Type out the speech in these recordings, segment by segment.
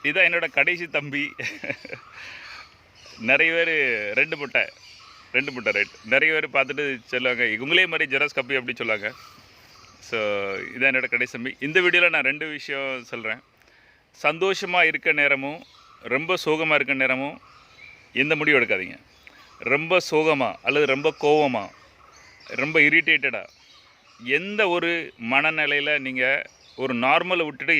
இதான் என்னோட கடைசி தம்பி. நிறைய பேர் 2 முட்டை ரைட். நிறைய பேர் பார்த்துட்டு சொல்லுவாங்க, இவங்களே மாதிரி ஜெராக்ஸ் கப்பி அப்படி சொல்லுவாங்க. ஸோ இதான் என்னோட கடைசி தம்பி. இந்த வீடியோவில் நான் 2 விஷயம் சொல்கிறேன். சந்தோஷமாக இருக்க நேரமும் ரொம்ப சோகமாக இருக்க நேரமும் எந்த முடிவும் எடுக்காதீங்க. ரொம்ப சோகமாக அல்லது ரொம்ப கோவமாக ரொம்ப இரிட்டேட்டடாக எந்த ஒரு மனநிலையில் நீங்கள் ஒரு நார்மலை விட்டுட்டு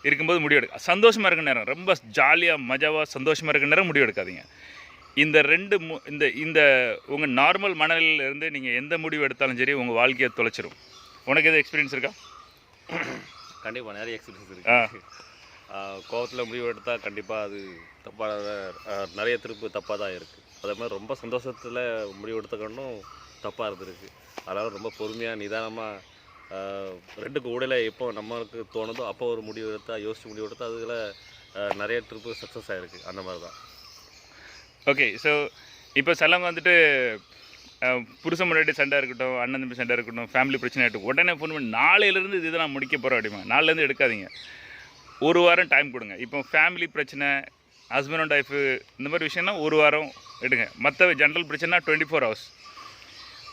இருக்கும்போது முடிவு எடுக்க, சந்தோஷமாக இருக்க நேரம் ரொம்ப ஜாலியாக மஜாவாக சந்தோஷமாக இருக்க நேரம் முடிவு எடுக்காதீங்க. இந்த 2 இந்த உங்கள் நார்மல் மனநிலையிலேருந்து நீங்கள் எந்த முடிவு எடுத்தாலும் சரி உங்கள் வாழ்க்கையை தொலைச்சிரும். உனக்கு எதுவும் எக்ஸ்பீரியன்ஸ் இருக்கா? கண்டிப்பாக நிறைய எக்ஸ்பீரியன்ஸ் இருக்குது. கோவத்தில் முடிவு எடுத்தால் கண்டிப்பாக அது தப்பாக நிறைய திருப்பு தப்பாக தான் இருக்குது. அதே மாதிரி ரொம்ப சந்தோஷத்தில் முடிவு எடுத்துக்கணும் தப்பாக இருந்திருக்கு. அதனால் ரொம்ப பொறுமையாக நிதானமாக 2க்கு ஊடையில் எப்போ நம்மளுக்கு தோணுதோ அப்போ ஒரு முடிவு எடுத்தால் யோசித்து முடிவு எடுத்தால் அதில் நிறைய ட்ரிப்பு சக்ஸஸ் ஆகிருக்கு. அந்த மாதிரி தான். ஓகே. ஸோ இப்போ செல்லம் வந்துட்டு புருஷன் முன்னாடி சண்டை இருக்கட்டும், அண்ணன் தம்பி சண்டை இருக்கட்டும், ஃபேமிலி பிரச்சனை ஆகிட்டும், உடனே ஃபோன் பண்ணி நாளையிலேருந்து இது நான் முடிக்க போகிறேன் அப்படிமா. நாளையிலேருந்து எடுக்காதீங்க, 1 வாரம் டைம் கொடுங்க. இப்போ ஃபேமிலி பிரச்சனை, ஹஸ்பண்ட் அண்ட் ஒய்ஃபு இந்த மாதிரி விஷயம்னா 1 வாரம் எடுங்க. மற்ற ஜென்ரல் பிரச்சனைனா 24 hours.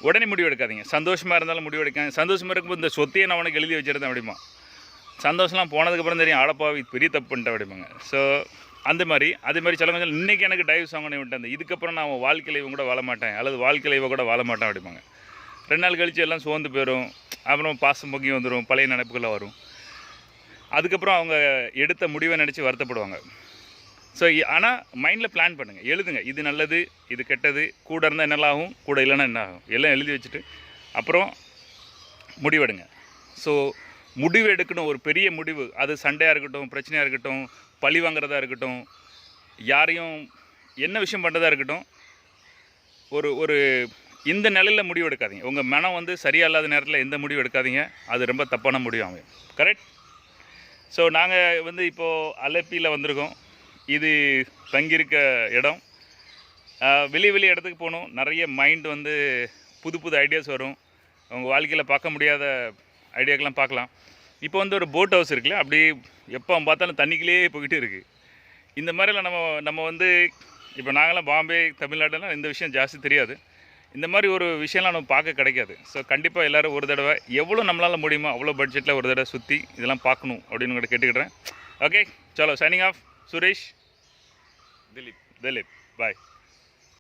உடனே முடிவு எடுக்காதீங்க. சந்தோஷமாக இருந்தாலும் முடிவு எடுக்காங்க. சந்தோஷமாக இருக்கும்போது இந்த சொத்தையை நான் உனக்கு எழுதி வச்சுருந்தேன் அப்படிமா. சந்தோஷம்லாம் போனதுக்கப்புறம் தெரியும், ஆளப்பாவி பெரிய தப்பு பண்ணிட்டேன் அப்படிமாங்க. ஸோ அதே மாதிரி சில கொஞ்சம் இன்றைக்கி எனக்கு டைவ் சாங்கன்னு விட்டேன், இதுக்கப்புறம் நான் வாழ்க்கையில் இவங்க கூட வாழ மாட்டேன் அல்லது வாழ்க்கையில் இவ கூட வாழ மாட்டேன் அப்படிமாங்க. 2 நாள் கழித்து எல்லாம் சோர்ந்து போயிடும். அப்புறம் பாசம் பொங்கி வந்துடும், பழைய நினைப்புகள்லாம் வரும். அதுக்கப்புறம் அவங்க எடுத்த முடிவை நினச்சி வருத்தப்படுவாங்க. ஸோ ஆனால் மைண்டில் பிளான் பண்ணுங்கள், எழுதுங்க. இது நல்லது, இது கெட்டது, கூட இருந்தால் என்னெல்லாம் ஆகும், கூட இல்லைன்னா என்ன ஆகும், எல்லாம் எழுதி வச்சுட்டு அப்புறம் முடிவெடுங்க. ஸோ முடிவு எடுக்கணும், ஒரு பெரிய முடிவு. அது சண்டையாக இருக்கட்டும், பிரச்சனையாக இருக்கட்டும், பழி வாங்குறதா இருக்கட்டும், யாரையும் என்ன விஷயம் பண்ணுறதா இருக்கட்டும், ஒரு இந்த நிலையில் முடிவு எடுக்காதீங்க. உங்கள் மனம் வந்து சரியாக இல்லாத நேரத்தில் எந்த முடிவு எடுக்காதீங்க. அது ரொம்ப தப்பான முடிவு அமையும். கரெக்ட்? ஸோ நாங்கள் இப்போது அலப்பியில் வந்திருக்கோம். இது தங்கியிருக்க இடம். வெளி இடத்துக்கு போகணும். நிறைய மைண்ட் புது ஐடியாஸ் வரும். உங்கள் வாழ்க்கையில் பார்க்க முடியாத ஐடியாக்கெலாம் பார்க்கலாம். இப்போ ஒரு போட் ஹவுஸ் இருக்குல்ல, அப்படி எப்போ பார்த்தாலும் தண்ணிக்குள்ளே போய்கிட்டே இருக்குது. இந்த மாதிரிலாம் நம்ம இப்போ நாங்களாம் பாம்பே, தமிழ்நாடுலாம் இந்த விஷயம் ஜாஸ்தி தெரியாது. இந்த மாதிரி ஒரு விஷயம்லாம் நம்ம பார்க்க கிடைக்காது. ஸோ கண்டிப்பாக எல்லோரும் ஒரு தடவை எவ்வளோ நம்மளால் முடியுமோ அவ்வளோ பட்ஜெட்டில் ஒரு தடவை சுற்றி இதெல்லாம் பார்க்கணும் அப்படின்னு உங்கள்கிட்ட கேட்டுக்கிட்டேன். ஓகே, சலோ, signing off. Suresh, Dilip, bye.